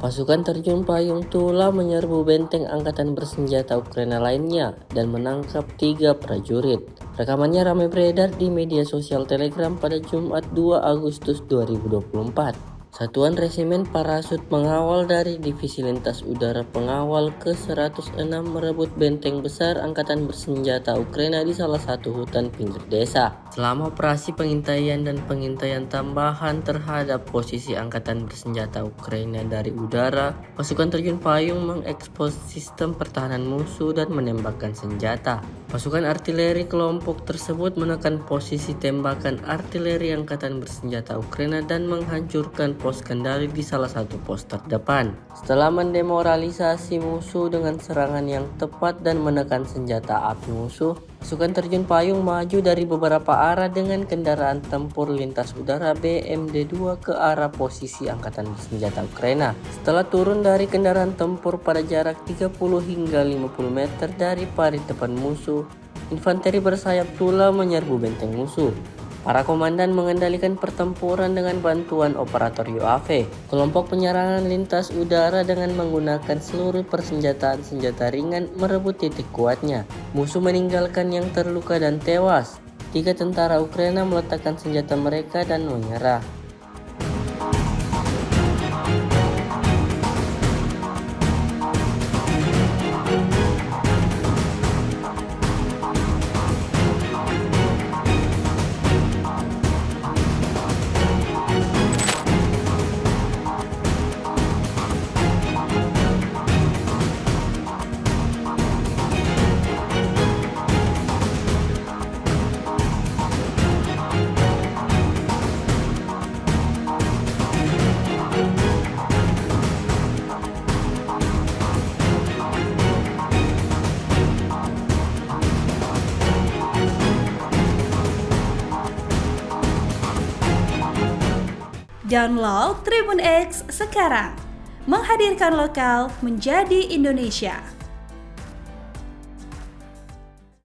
Pasukan terjun payung Tula menyerbu benteng angkatan bersenjata Ukraina lainnya dan menangkap 3 prajurit. Rekamannya ramai beredar di media sosial Telegram pada Jumat 2 Agustus 2024. Satuan Resimen Parasut Pengawal dari Divisi Lintas Udara Pengawal ke-106 merebut benteng besar angkatan bersenjata Ukraina di salah satu hutan pinggir desa. Selama operasi pengintaian dan pengintaian tambahan terhadap posisi angkatan bersenjata Ukraina dari udara, pasukan terjun payung mengekspos sistem pertahanan musuh dan menembakkan senjata. Pasukan artileri kelompok tersebut menekan posisi tembakan artileri angkatan bersenjata Ukraina dan menghancurkan pos kendali di salah satu pos terdepan. Setelah mendemoralisasi musuh dengan serangan yang tepat dan menekan senjata api musuh, pasukan terjun payung maju dari beberapa arah dengan kendaraan tempur lintas udara BMD-2 ke arah posisi angkatan bersenjata Ukraina. Setelah turun dari kendaraan tempur pada jarak 30 hingga 50 meter dari parit depan musuh, infanteri bersayap Tula menyerbu benteng musuh. Para komandan mengendalikan pertempuran dengan bantuan operator UAV. Kelompok penyerangan lintas udara dengan menggunakan seluruh persenjataan senjata ringan merebut titik kuatnya. Musuh meninggalkan yang terluka dan tewas. 3 tentara Ukraina meletakkan senjata mereka dan menyerah. Download Tribun X sekarang, menghadirkan lokal menjadi Indonesia.